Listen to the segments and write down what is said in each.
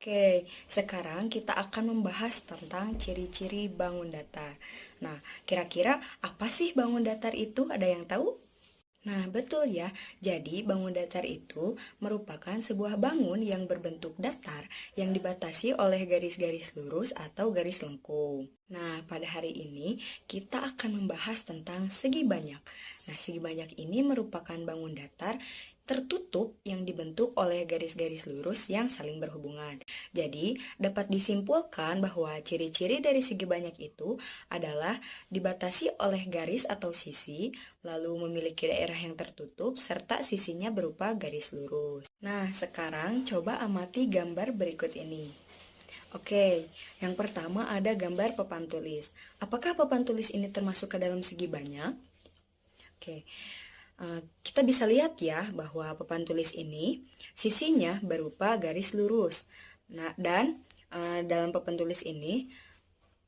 Oke, sekarang kita akan membahas tentang ciri-ciri bangun datar. Nah, kira-kira apa sih bangun datar itu? Ada yang tahu? Nah, betul ya. Jadi, bangun datar itu merupakan sebuah bangun yang berbentuk datar yang dibatasi oleh garis-garis lurus atau garis lengkung. Nah, pada hari ini kita akan membahas tentang segi banyak. Nah, segi banyak ini merupakan bangun datar tertutup yang dibentuk oleh garis-garis lurus yang saling berhubungan. Jadi, dapat disimpulkan bahwa ciri-ciri dari segi banyak itu adalah dibatasi oleh garis atau sisi, lalu memiliki daerah yang tertutup, serta sisinya berupa garis lurus. Nah, sekarang coba amati gambar berikut ini. Oke, yang pertama ada gambar papan tulis. Apakah papan tulis ini termasuk ke dalam segi banyak? Oke, kita bisa lihat ya bahwa papan tulis ini sisinya berupa garis lurus. Nah, dan dalam papan tulis ini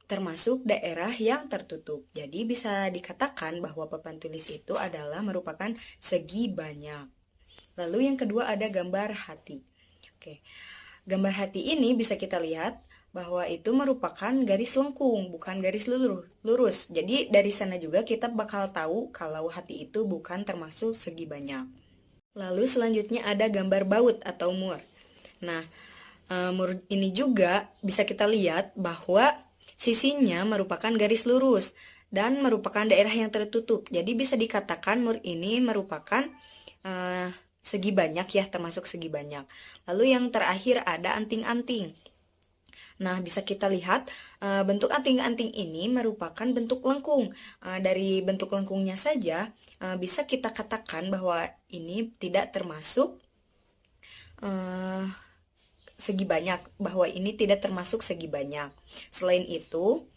termasuk daerah yang tertutup. Jadi bisa dikatakan bahwa papan tulis itu adalah merupakan segi banyak. Lalu yang kedua ada gambar hati. Oke. Gambar hati ini bisa kita lihat bahwa itu merupakan garis lengkung, bukan garis lurus. Jadi dari sana juga kita bakal tahu kalau hati itu bukan termasuk segi banyak. Lalu selanjutnya ada gambar baut atau mur. Nah, mur ini juga bisa kita lihat bahwa sisinya merupakan garis lurus dan merupakan daerah yang tertutup. Jadi bisa dikatakan mur ini merupakan segi banyak ya, termasuk segi banyak. Lalu yang terakhir ada anting-anting. Nah, bisa kita lihat bentuk anting-anting ini merupakan bentuk lengkung. Dari bentuk lengkungnya saja bisa kita katakan bahwa ini tidak termasuk segi banyak, bahwa ini tidak termasuk segi banyak. Selain itu,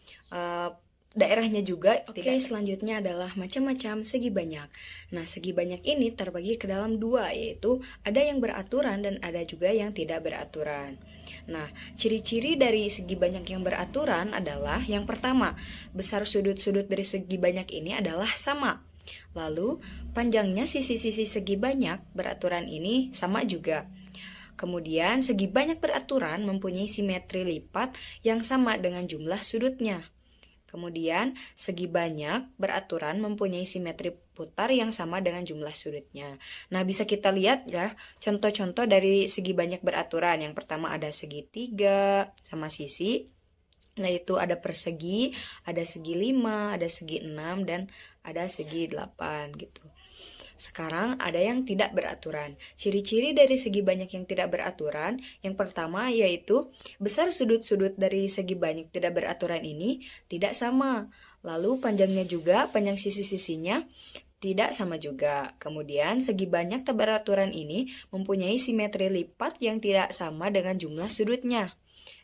daerahnya juga tidak. Selanjutnya adalah macam-macam segi banyak. Nah, segi banyak ini terbagi ke dalam dua, yaitu ada yang beraturan dan ada juga yang tidak beraturan. Nah, ciri-ciri dari segi banyak yang beraturan adalah yang pertama, besar sudut-sudut dari segi banyak ini adalah sama. Lalu, panjangnya sisi-sisi segi banyak beraturan ini sama juga. Kemudian, segi banyak beraturan mempunyai simetri lipat yang sama dengan jumlah sudutnya. Kemudian, segi banyak beraturan mempunyai simetri putar yang sama dengan jumlah sudutnya. Nah, bisa kita lihat ya, contoh-contoh dari segi banyak beraturan. Yang pertama ada segitiga sama sisi, yaitu ada persegi, ada segi 5, ada segi 6, dan ada segi 8 gitu. Sekarang ada yang tidak beraturan. Ciri-ciri dari segi banyak yang tidak beraturan, yang pertama yaitu besar sudut-sudut dari segi banyak tidak beraturan ini tidak sama. Lalu panjangnya juga, panjang sisi-sisinya tidak sama juga. Kemudian segi banyak tak beraturan ini mempunyai simetri lipat yang tidak sama dengan jumlah sudutnya.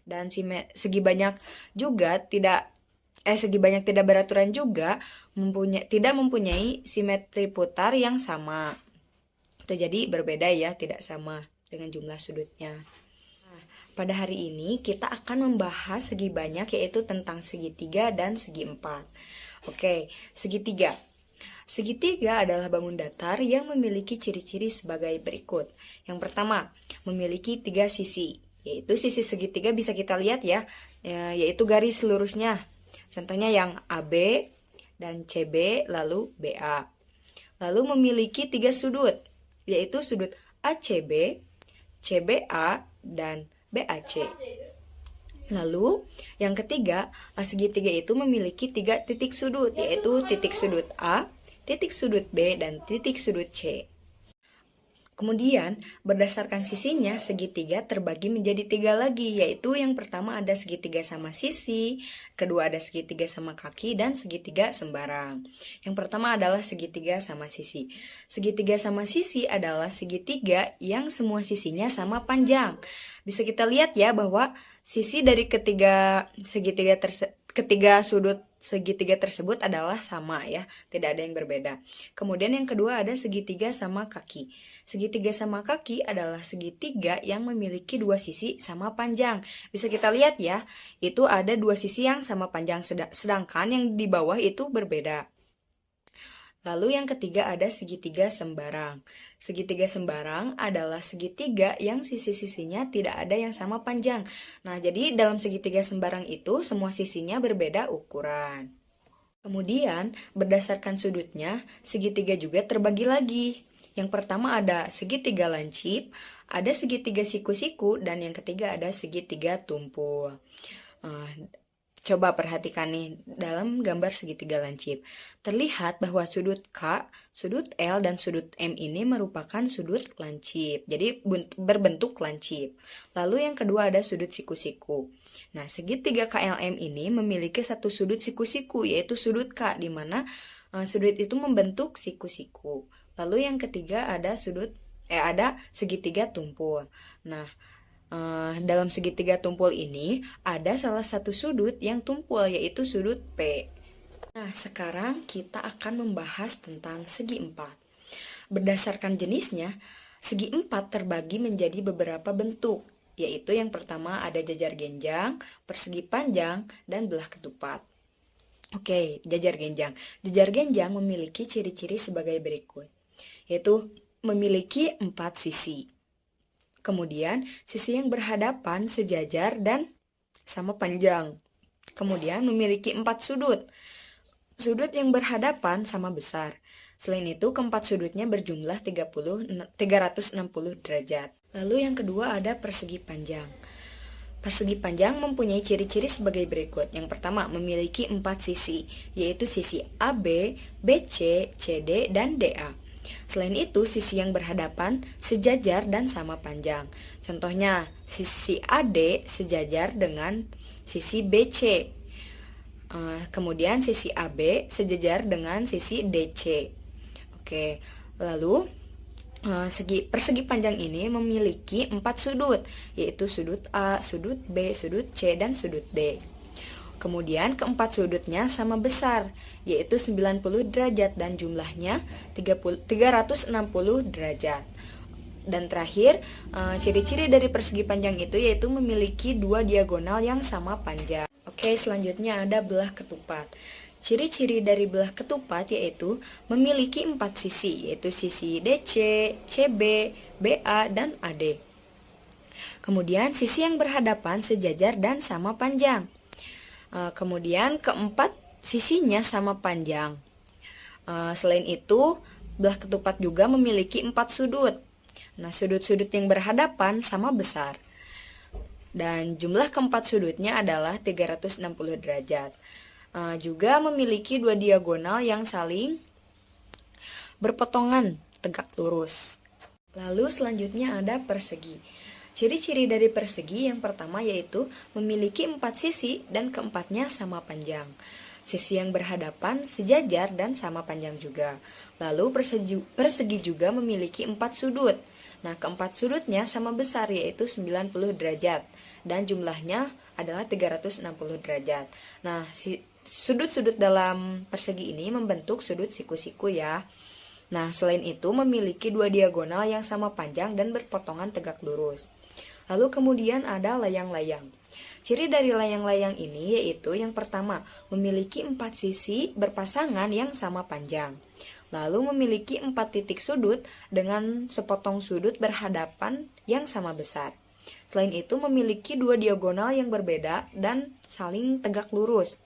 Dan segi banyak juga segi banyak tidak beraturan juga tidak mempunyai simetri putar yang sama. Itu jadi berbeda ya, tidak sama dengan jumlah sudutnya. Nah, pada hari ini kita akan membahas segi banyak, yaitu tentang segitiga dan segi empat. Oke, segitiga. Segitiga adalah bangun datar yang memiliki ciri-ciri sebagai berikut. Yang pertama, memiliki 3 sisi, yaitu sisi segitiga bisa kita lihat ya, yaitu garis lurusnya. Contohnya yang AB dan CB lalu BA. Lalu memiliki 3 sudut, yaitu sudut ACB, CBA, dan BAC. Lalu yang ketiga, segitiga itu memiliki 3 titik sudut, yaitu titik sudut A, titik sudut B, dan titik sudut C. Kemudian, berdasarkan sisinya, segitiga terbagi menjadi 3 lagi, yaitu yang pertama ada segitiga sama sisi, kedua ada segitiga sama kaki, dan segitiga sembarang. Yang pertama adalah segitiga sama sisi. Segitiga sama sisi adalah segitiga yang semua sisinya sama panjang. Bisa kita lihat ya bahwa sisi dari ketiga sudut segitiga tersebut adalah sama ya, tidak ada yang berbeda. Kemudian yang kedua ada segitiga sama kaki. Segitiga sama kaki adalah segitiga yang memiliki 2 sisi sama panjang. Bisa kita lihat ya, itu ada 2 sisi yang sama panjang, sedangkan yang di bawah itu berbeda. Lalu yang ketiga ada segitiga sembarang. Segitiga sembarang adalah segitiga yang sisi-sisinya tidak ada yang sama panjang. Nah, jadi dalam segitiga sembarang itu semua sisinya berbeda ukuran. Kemudian, berdasarkan sudutnya, segitiga juga terbagi lagi. Yang pertama ada segitiga lancip, ada segitiga siku-siku, dan yang ketiga ada segitiga tumpul. Coba perhatikan nih dalam gambar segitiga lancip. Terlihat bahwa sudut K, sudut L, dan sudut M ini merupakan sudut lancip. Jadi berbentuk lancip. Lalu yang kedua ada sudut siku-siku. Nah, segitiga KLM ini memiliki satu sudut siku-siku, yaitu sudut K, di mana sudut itu membentuk siku-siku. Lalu yang ketiga ada ada segitiga tumpul. Nah, dalam segitiga tumpul ini ada salah satu sudut yang tumpul, yaitu sudut P. Nah, sekarang kita akan membahas tentang segi empat. Berdasarkan jenisnya, segi empat terbagi menjadi beberapa bentuk, yaitu yang pertama ada jajar genjang, persegi panjang, dan belah ketupat. Oke, jajar genjang. Jajar genjang memiliki ciri-ciri sebagai berikut, yaitu memiliki 4 sisi. Kemudian, sisi yang berhadapan sejajar dan sama panjang. Kemudian, memiliki 4 sudut. Sudut yang berhadapan sama besar. Selain itu, keempat sudutnya berjumlah 360 derajat. Lalu yang kedua ada persegi panjang. Persegi panjang mempunyai ciri-ciri sebagai berikut. Yang pertama, memiliki 4 sisi, yaitu sisi AB, BC, CD, dan DA. Selain itu, sisi yang berhadapan sejajar dan sama panjang. Contohnya, sisi AD sejajar dengan sisi BC. Kemudian sisi AB sejajar dengan sisi DC. Oke, lalu persegi panjang ini memiliki 4 sudut, yaitu sudut A, sudut B, sudut C, dan sudut D. Kemudian keempat sudutnya sama besar, yaitu 90 derajat dan jumlahnya 360 derajat. Dan terakhir, ciri-ciri dari persegi panjang itu yaitu memiliki 2 diagonal yang sama panjang. Oke, selanjutnya ada belah ketupat. Ciri-ciri dari belah ketupat yaitu memiliki 4 sisi, yaitu sisi DC, CB, BA, dan AD. Kemudian sisi yang berhadapan sejajar dan sama panjang. Kemudian keempat sisinya sama panjang. Selain itu, belah ketupat juga memiliki 4 sudut. Nah, sudut-sudut yang berhadapan sama besar. Dan jumlah keempat sudutnya adalah 360 derajat. Juga memiliki 2 diagonal yang saling berpotongan tegak lurus. Lalu selanjutnya ada persegi. Ciri-ciri dari persegi yang pertama yaitu memiliki 4 sisi dan keempatnya sama panjang. Sisi yang berhadapan sejajar dan sama panjang juga. Lalu persegi juga memiliki 4 sudut. Nah, keempat sudutnya sama besar yaitu 90 derajat dan jumlahnya adalah 360 derajat. Nah, sudut-sudut dalam persegi ini membentuk sudut siku-siku ya. Nah, selain itu memiliki 2 diagonal yang sama panjang dan berpotongan tegak lurus. Lalu kemudian ada layang-layang. Ciri dari layang-layang ini yaitu yang pertama, memiliki 4 sisi berpasangan yang sama panjang. Lalu memiliki 4 titik sudut dengan sepotong sudut berhadapan yang sama besar. Selain itu memiliki 2 diagonal yang berbeda dan saling tegak lurus.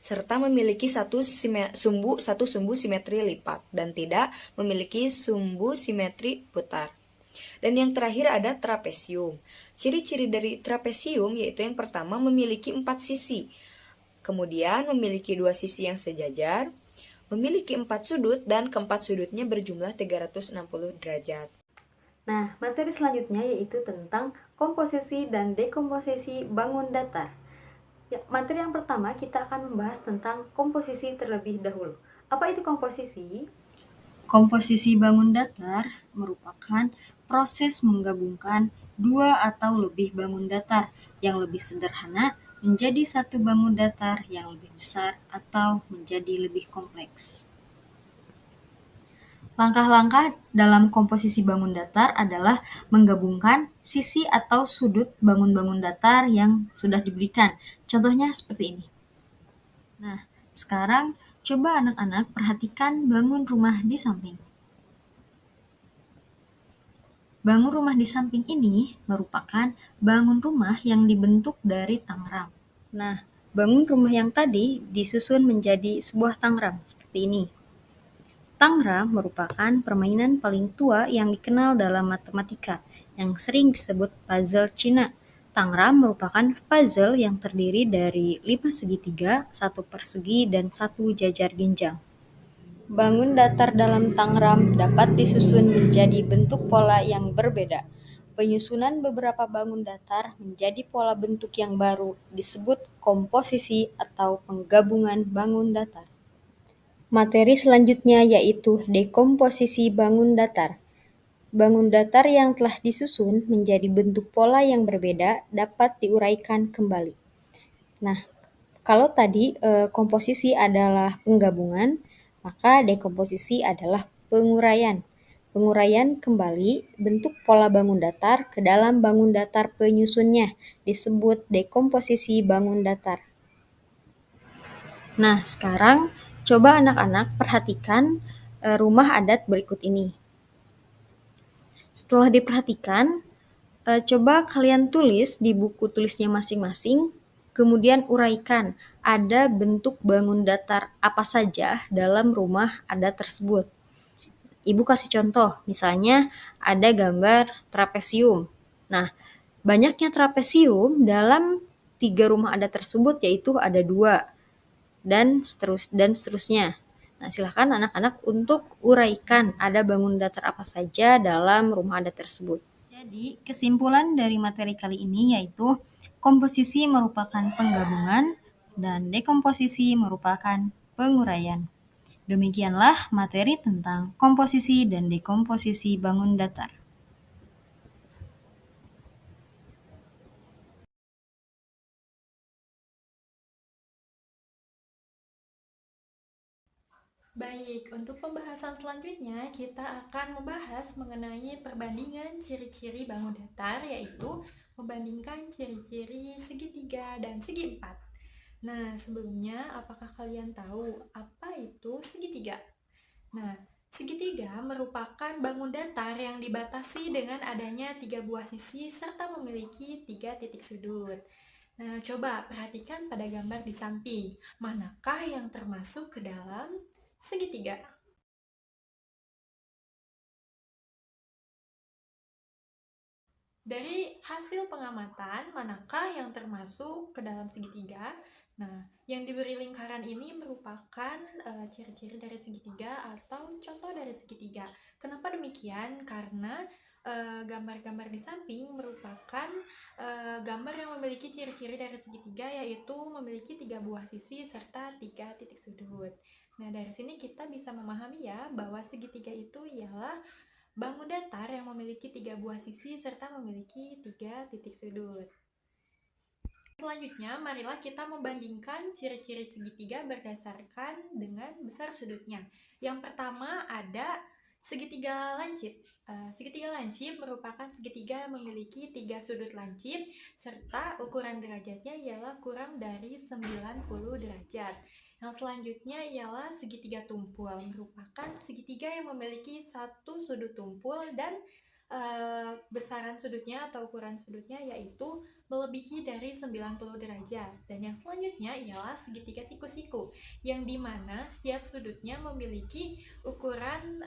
Serta memiliki satu sumbu simetri lipat dan tidak memiliki sumbu simetri putar. Dan yang terakhir ada trapesium. Ciri-ciri dari trapesium yaitu yang pertama memiliki 4 sisi. Kemudian memiliki 2 sisi yang sejajar, memiliki 4 sudut dan keempat sudutnya berjumlah 360 derajat. Nah, materi selanjutnya yaitu tentang komposisi dan dekomposisi bangun datar. Ya, materi yang pertama kita akan membahas tentang komposisi terlebih dahulu. Apa itu komposisi? Komposisi bangun datar merupakan proses menggabungkan 2 atau lebih bangun datar yang lebih sederhana menjadi satu bangun datar yang lebih besar atau menjadi lebih kompleks. Langkah-langkah dalam komposisi bangun datar adalah menggabungkan sisi atau sudut bangun-bangun datar yang sudah diberikan. Contohnya seperti ini. Nah, sekarang Coba anak-anak perhatikan bangun rumah di samping. Bangun rumah di samping ini merupakan bangun rumah yang dibentuk dari tangram. Nah, bangun rumah yang tadi disusun menjadi sebuah tangram seperti ini. Tangram merupakan permainan paling tua yang dikenal dalam matematika, yang sering disebut puzzle Cina. Tangram merupakan puzzle yang terdiri dari 5 segitiga, 1 persegi, dan 1 jajar genjang. Bangun datar dalam tangram dapat disusun menjadi bentuk pola yang berbeda. Penyusunan beberapa bangun datar menjadi pola bentuk yang baru disebut komposisi atau penggabungan bangun datar. Materi selanjutnya yaitu dekomposisi bangun datar. Bangun datar yang telah disusun menjadi bentuk pola yang berbeda dapat diuraikan kembali. Nah, kalau tadi komposisi adalah penggabungan, maka dekomposisi adalah penguraian. Penguraian kembali bentuk pola bangun datar ke dalam bangun datar penyusunnya disebut dekomposisi bangun datar. Nah, sekarang coba anak-anak perhatikan rumah adat berikut ini. Setelah diperhatikan, coba kalian tulis di buku tulisnya masing-masing, kemudian uraikan ada bentuk bangun datar apa saja dalam rumah adat tersebut. Ibu kasih contoh, misalnya ada gambar trapesium. Nah, banyaknya trapesium dalam 3 rumah adat tersebut yaitu ada 2 dan seterusnya. Nah, silakan anak-anak untuk uraikan ada bangun datar apa saja dalam rumah adat tersebut. Jadi, kesimpulan dari materi kali ini yaitu komposisi merupakan penggabungan dan dekomposisi merupakan penguraian. Demikianlah materi tentang komposisi dan dekomposisi bangun datar. Baik, untuk pembahasan selanjutnya kita akan membahas mengenai perbandingan ciri-ciri bangun datar, yaitu membandingkan ciri-ciri segitiga dan segi empat. Nah, sebelumnya apakah kalian tahu apa itu segitiga? Nah, segitiga merupakan bangun datar yang dibatasi dengan adanya 3 buah sisi serta memiliki 3 titik sudut. Nah, coba perhatikan pada gambar di samping, manakah yang termasuk ke dalam segitiga? Dari hasil pengamatan, manakah yang termasuk ke dalam segitiga? Nah, yang diberi lingkaran ini merupakan ciri-ciri dari segitiga atau contoh dari segitiga. Kenapa demikian? Karena gambar-gambar di samping merupakan gambar yang memiliki ciri-ciri dari segitiga, yaitu memiliki 3 buah sisi serta 3 titik sudut. Nah, dari sini kita bisa memahami ya bahwa segitiga itu ialah bangun datar yang memiliki 3 buah sisi serta memiliki 3 titik sudut. Selanjutnya, marilah kita membandingkan ciri-ciri segitiga berdasarkan dengan besar sudutnya. Yang pertama ada segitiga lancip. Segitiga lancip merupakan segitiga yang memiliki 3 sudut lancip serta ukuran derajatnya ialah kurang dari 90 derajat. Yang selanjutnya ialah segitiga tumpul, merupakan segitiga yang memiliki 1 sudut tumpul dan besaran sudutnya atau ukuran sudutnya yaitu melebihi dari 90 derajat. Dan yang selanjutnya ialah segitiga siku-siku, yang dimana setiap sudutnya memiliki ukuran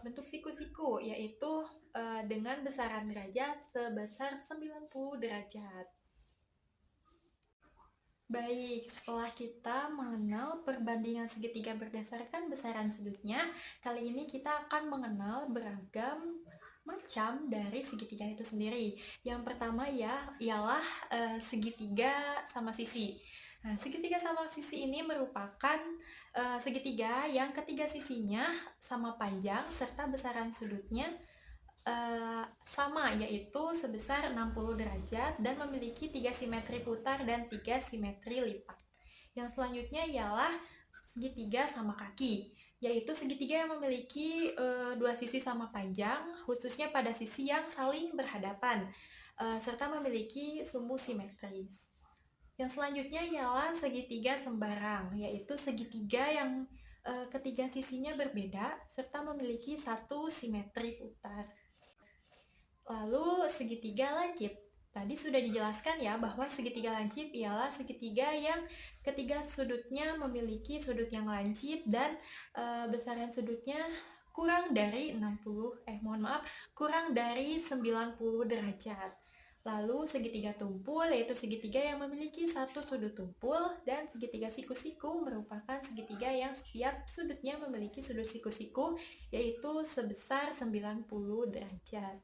bentuk siku-siku, yaitu dengan besaran derajat sebesar 90 derajat. Baik, setelah kita mengenal perbandingan segitiga berdasarkan besaran sudutnya, kali ini kita akan mengenal beragam macam dari segitiga itu sendiri. Yang pertama ialah segitiga sama sisi. Nah, segitiga sama sisi ini merupakan segitiga yang ketiga sisinya sama panjang serta besaran sudutnya sama, yaitu sebesar 60 derajat dan memiliki 3 simetri putar dan 3 simetri lipat. Yang selanjutnya ialah segitiga sama kaki, yaitu segitiga yang memiliki 2 sisi sama panjang, khususnya pada sisi yang saling berhadapan, serta memiliki sumbu simetris. Yang selanjutnya ialah segitiga sembarang, yaitu segitiga yang ketiga sisinya berbeda serta memiliki satu simetri putar. Lalu segitiga lancip. Tadi sudah dijelaskan ya bahwa segitiga lancip ialah segitiga yang ketiga sudutnya memiliki sudut yang lancip dan besaran sudutnya kurang dari 90 derajat. Lalu segitiga tumpul yaitu segitiga yang memiliki satu sudut tumpul, dan segitiga siku-siku merupakan segitiga yang setiap sudutnya memiliki sudut siku-siku yaitu sebesar 90 derajat.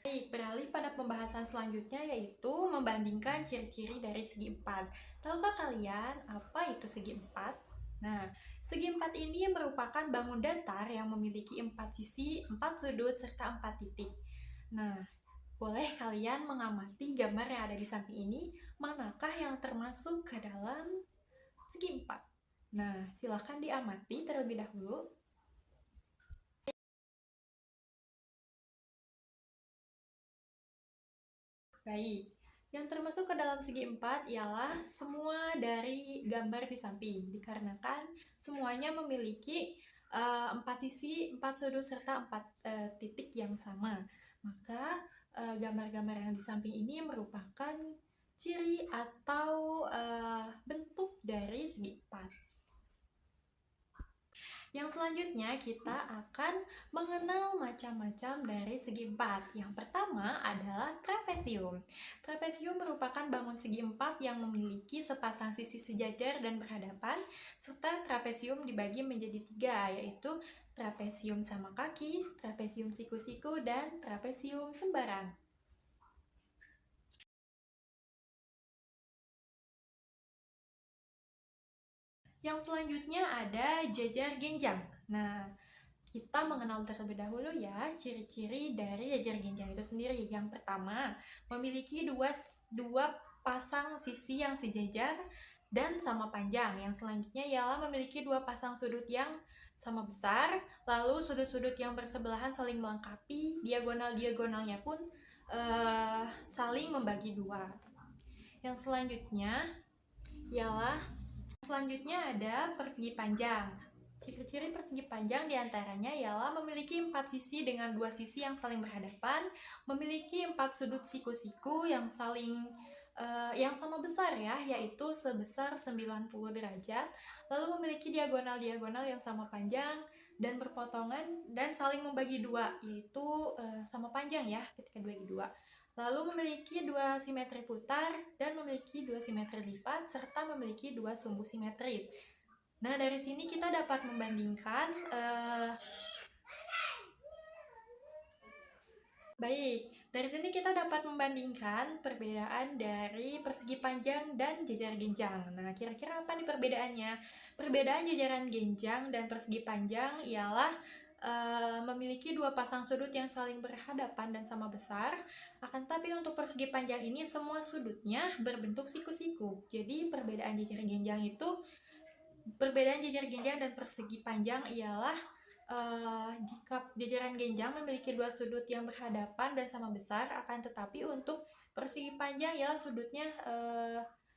Baik, beralih pada pembahasan selanjutnya yaitu membandingkan ciri-ciri dari segi empat. Tahukah kalian apa itu segi empat? Nah, segi empat ini merupakan bangun datar yang memiliki 4 sisi, 4 sudut, serta 4 titik. Nah, boleh kalian mengamati gambar yang ada di samping ini, manakah yang termasuk ke dalam segi empat? Nah, silakan diamati terlebih dahulu. Baik, yang termasuk ke dalam segi empat ialah semua dari gambar di samping, dikarenakan semuanya memiliki 4 sisi, 4 sudut, serta 4 titik yang sama. Maka gambar-gambar yang di samping ini merupakan ciri atau bentuk dari segi empat. Yang selanjutnya kita akan mengenal macam-macam dari segi empat. Yang pertama adalah trapesium. Trapesium merupakan bangun segi empat yang memiliki sepasang sisi sejajar dan berhadapan, serta trapesium dibagi menjadi 3, yaitu trapesium sama kaki, trapesium siku-siku, dan trapesium sembarang. Yang selanjutnya ada jajar genjang. Nah, kita mengenal terlebih dahulu ya ciri-ciri dari jajar genjang itu sendiri. Yang pertama, memiliki dua pasang sisi yang sejajar dan sama panjang. Yang selanjutnya ialah memiliki 2 pasang sudut yang sama besar, lalu sudut-sudut yang bersebelahan saling melengkapi, diagonal-diagonalnya pun saling membagi 2. Yang selanjutnya ada persegi panjang. Ciri-ciri persegi panjang diantaranya ialah memiliki 4 sisi dengan 2 sisi yang saling berhadapan, memiliki 4 sudut siku-siku yang sama besar ya, yaitu sebesar 90 derajat, lalu memiliki diagonal-diagonal yang sama panjang dan berpotongan dan saling membagi 2, yaitu sama panjang ya ketika dibagi 2. Lalu memiliki 2 simetri putar dan memiliki 2 simetri lipat serta memiliki 2 sumbu simetris. Nah, dari sini kita dapat membandingkan perbedaan dari persegi panjang dan jajar genjang. Nah, kira-kira apa nih perbedaannya? Perbedaan jajaran genjang dan persegi panjang ialah memiliki 2 pasang sudut yang saling berhadapan dan sama besar. Akan tapi untuk persegi panjang ini semua sudutnya berbentuk siku-siku. Jadi perbedaan jajar genjang dan persegi panjang ialah jika jajaran genjang memiliki 2 sudut yang berhadapan dan sama besar, akan tetapi untuk persegi panjang ialah sudutnya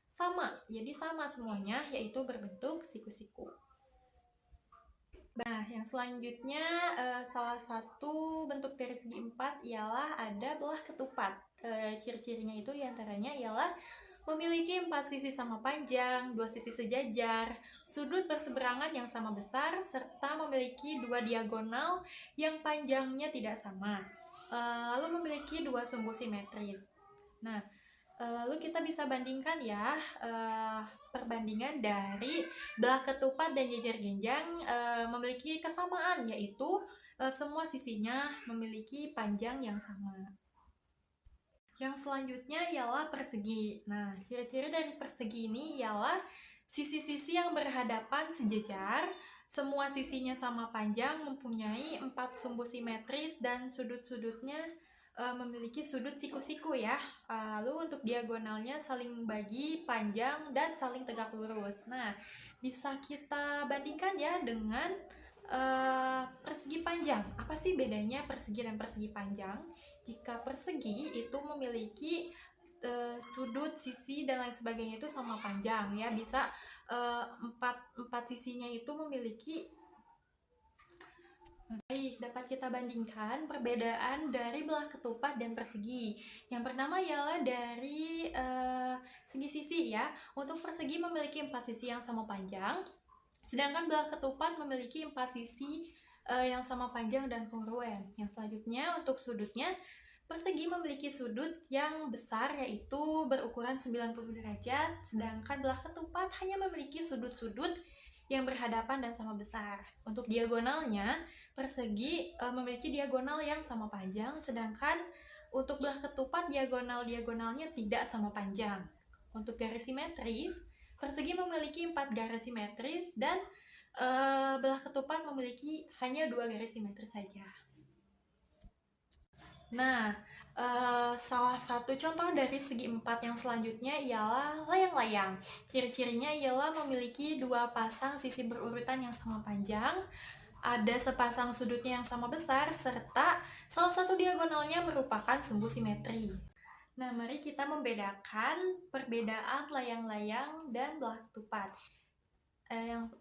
sama, jadi sama semuanya, yaitu berbentuk siku-siku. Nah, yang selanjutnya salah satu bentuk dari segi empat ialah ada belah ketupat. Ciri-cirinya itu diantaranya ialah memiliki 4 sisi sama panjang, 2 sisi sejajar, sudut berseberangan yang sama besar, serta memiliki 2 diagonal yang panjangnya tidak sama. Lalu memiliki 2 sumbu simetris. Nah, lalu kita bisa bandingkan ya perbandingan dari belah ketupat dan jajar genjang memiliki kesamaan, yaitu semua sisinya memiliki panjang yang sama. Yang selanjutnya ialah persegi. Nah, ciri-ciri dari persegi ini ialah sisi-sisi yang berhadapan sejajar, semua sisinya sama panjang, mempunyai 4 sumbu simetris, dan sudut-sudutnya memiliki sudut siku-siku ya. Lalu untuk diagonalnya saling membagi panjang dan saling tegak lurus. Nah, bisa kita bandingkan ya dengan persegi panjang. Apa sih bedanya persegi dan persegi panjang? Jika persegi itu memiliki sudut, sisi, dan lain sebagainya itu sama panjang ya. Bisa empat sisinya itu memiliki. Baik, dapat kita bandingkan perbedaan dari belah ketupat dan persegi. Yang pertama ialah dari segi sisi ya. Untuk persegi memiliki 4 sisi yang sama panjang, sedangkan belah ketupat memiliki 4 sisi yang sama panjang dan kongruen. Yang selanjutnya untuk sudutnya, persegi memiliki sudut yang besar yaitu berukuran 90 derajat, sedangkan belah ketupat hanya memiliki sudut-sudut yang berhadapan dan sama besar. Untuk diagonalnya, persegi memiliki diagonal yang sama panjang, sedangkan untuk belah ketupat diagonalnya tidak sama panjang. Untuk garis simetris, persegi memiliki 4 garis simetris dan belah ketupat memiliki hanya 2 garis simetris saja. Nah, salah satu contoh dari segi 4 yang selanjutnya ialah layang-layang. Ciri-cirinya ialah memiliki 2 pasang sisi berurutan yang sama panjang, ada sepasang sudutnya yang sama besar, serta salah satu diagonalnya merupakan sumbu simetri. Nah, mari kita membedakan perbedaan layang-layang dan belah ketupat. Yang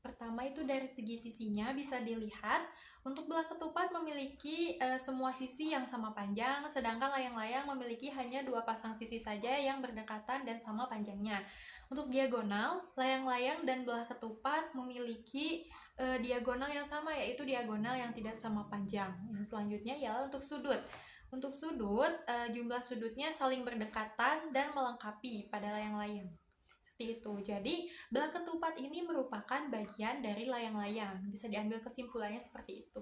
pertama itu dari segi sisinya bisa dilihat untuk belah ketupat memiliki semua sisi yang sama panjang, sedangkan layang-layang memiliki hanya 2 pasang sisi saja yang berdekatan dan sama panjangnya. Untuk diagonal, layang-layang dan belah ketupat memiliki diagonal yang sama, yaitu diagonal yang tidak sama panjang. Yang selanjutnya ialah untuk sudut. Untuk sudut, jumlah sudutnya saling berdekatan dan melengkapi pada layang-layang. Itu. Jadi, belah ketupat ini merupakan bagian dari layang-layang. Bisa diambil kesimpulannya seperti itu.